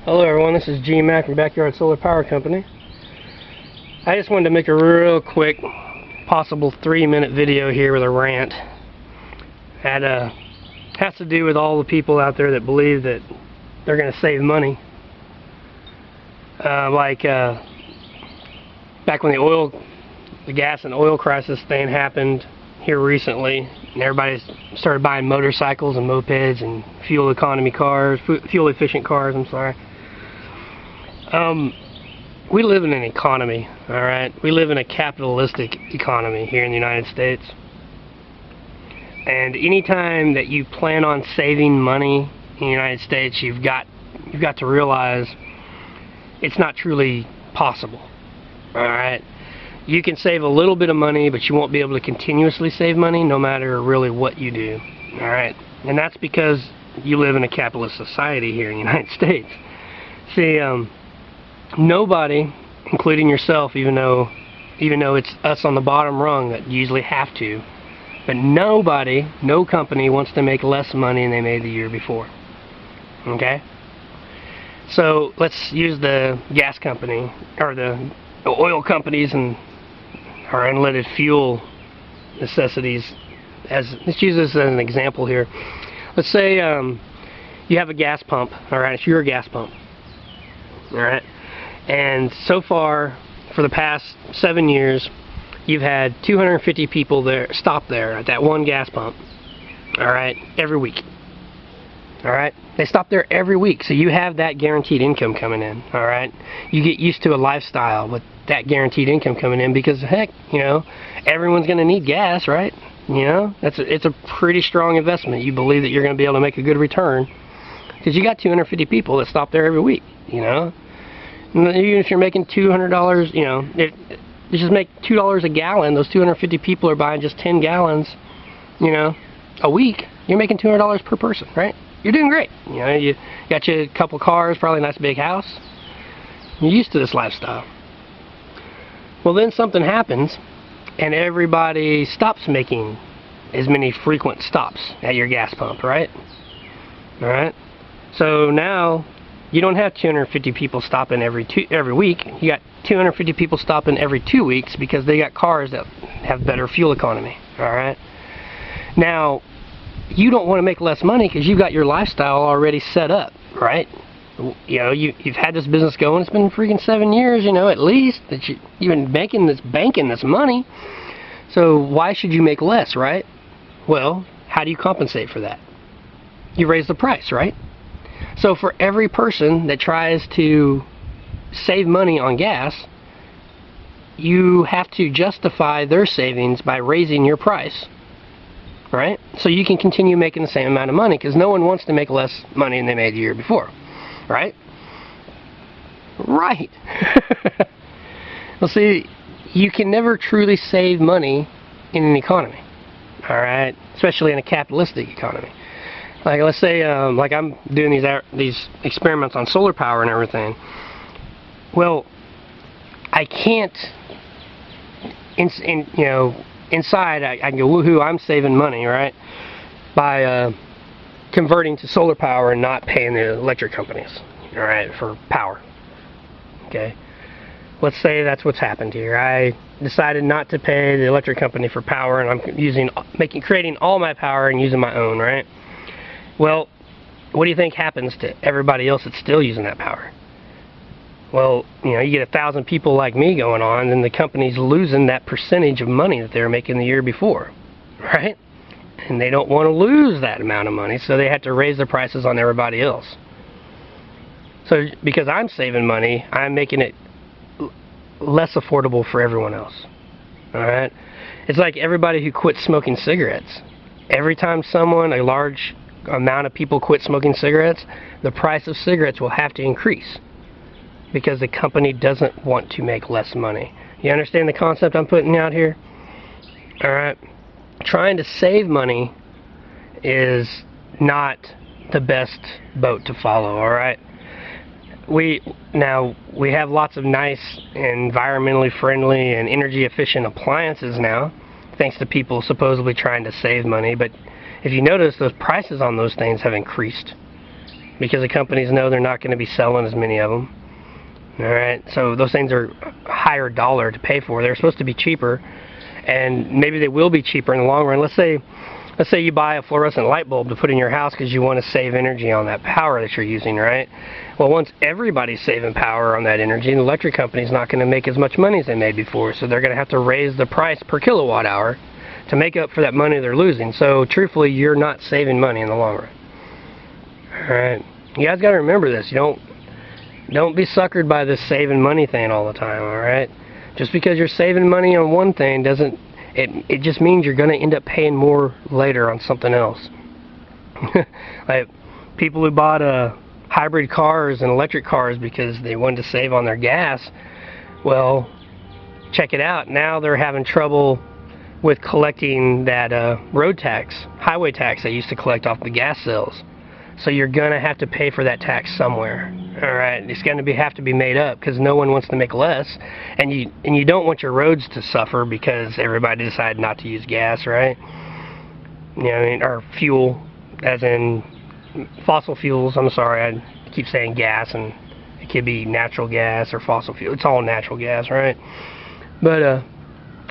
Hello everyone, this is G-Mac from Backyard Solar Power Company. I just wanted to make a real quick, possible 3-minute video here with a rant. That has to do with all the people out there that believe that they're going to save money. Back when the gas and oil crisis thing happened here recently, and everybody started buying motorcycles and mopeds and fuel efficient cars, I'm sorry. We live in an economy, alright? We live in a capitalistic economy here in the United States. And anytime that you plan on saving money in the United States, you've got to realize it's not truly possible. Alright? You can save a little bit of money, but you won't be able to continuously save money no matter really what you do. Alright? And that's because you live in a capitalist society here in the United States. See, nobody, including yourself, even though it's us on the bottom rung that usually have to, but nobody, no company wants to make less money than they made the year before. Okay? So let's use the gas company, or the oil companies and our unleaded fuel necessities. Let's use this as an example here. Let's say you have a gas pump, alright, it's your gas pump. Alright? And so far, for the past 7 years, you've had 250 people there stop there at that one gas pump, alright, every week. Alright? They stop there every week, so you have that guaranteed income coming in, alright? You get used to a lifestyle with that guaranteed income coming in because, heck, you know, everyone's going to need gas, right? You know, it's a pretty strong investment. You believe that you're going to be able to make a good return because you got 250 people that stop there every week, you know? And even if you're making $200, you know, you just make $2 a gallon. Those 250 people are buying just 10 gallons, you know, a week. You're making $200 per person, right? You're doing great. You know, you got you a couple cars, probably a nice big house. You're used to this lifestyle. Well, then something happens, and everybody stops making as many frequent stops at your gas pump, right? All right. So now you don't have 250 people stopping every week. You got 250 people stopping every 2 weeks because they got cars that have better fuel economy. All right. Now, you don't want to make less money because you've got your lifestyle already set up, right? You know, you've had this business going. It's been freaking 7 years, you know, at least that you've been banking this money. So why should you make less, right? Well, how do you compensate for that? You raise the price, right? So for every person that tries to save money on gas, you have to justify their savings by raising your price, right? So you can continue making the same amount of money because no one wants to make less money than they made the year before, right? Right. Well, see, you can never truly save money in an economy, all right? Especially in a capitalistic economy. Like, let's say, like I'm doing these experiments on solar power and everything. Well, I can't, you know, inside I can go, woohoo, I'm saving money, right? By converting to solar power and not paying the electric companies, all right, for power. Okay. Let's say that's what's happened here. I decided not to pay the electric company for power, and I'm creating all my power and using my own, right? Well, what do you think happens to everybody else that's still using that power? Well, you know, you get 1,000 people like me going on, and the company's losing that percentage of money that they were making the year before, right? And they don't want to lose that amount of money, so they have to raise their prices on everybody else. So because I'm saving money, I'm making it less affordable for everyone else, all right? It's like everybody who quits smoking cigarettes. Every time a large amount of people quit smoking cigarettes, the price of cigarettes will have to increase because the company doesn't want to make less money. You understand the concept I'm putting out here? Alright? Trying to save money is not the best boat to follow, alright? We have lots of nice environmentally friendly and energy efficient appliances now, thanks to people supposedly trying to save money, but if you notice, those prices on those things have increased. because the companies know they're not going to be selling as many of them. Alright, so those things are higher dollar to pay for. They're supposed to be cheaper, and maybe they will be cheaper in the long run. Let's say you buy a fluorescent light bulb to put in your house because you want to save energy on that power that you're using, right? Well, once everybody's saving power on that energy, the electric company's not going to make as much money as they made before, so they're going to have to raise the price per kilowatt hour to make up for that money they're losing. So truthfully, you're not saving money in the long run. Alright, you guys got to remember this. Don't be suckered by this saving money thing all the time, alright? Just because you're saving money on one thing doesn't, it just means you're going to end up paying more later on something else. Like people who bought hybrid cars and electric cars because they wanted to save on their gas, well, check it out. Now they're having trouble with collecting that road tax, highway tax they used to collect off the gas sales. So you're going to have to pay for that tax somewhere. Alright, it's going to have to be made up because no one wants to make less, and you don't want your roads to suffer because everybody decided not to use gas, right? You know, I mean, or fuel, as in fossil fuels. I'm sorry, I keep saying gas, and it could be natural gas or fossil fuel. It's all natural gas, right? But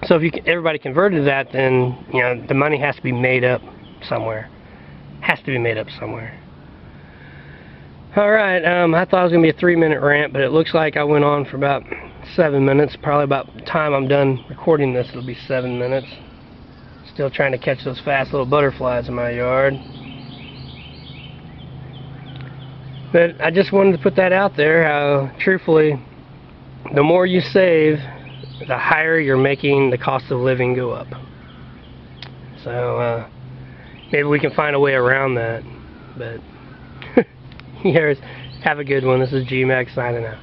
so if everybody converted to that, then you know the money has to be made up somewhere. Has to be made up somewhere. Alright, I thought it was going to be a 3-minute rant, but it looks like I went on for about 7 minutes. Probably about the time I'm done recording this, it'll be 7 minutes. Still trying to catch those fast little butterflies in my yard. But I just wanted to put that out there, how truthfully, the more you save, the higher you're making the cost of living go up. So, maybe we can find a way around that, but... Have a good one. This is G-Max signing out.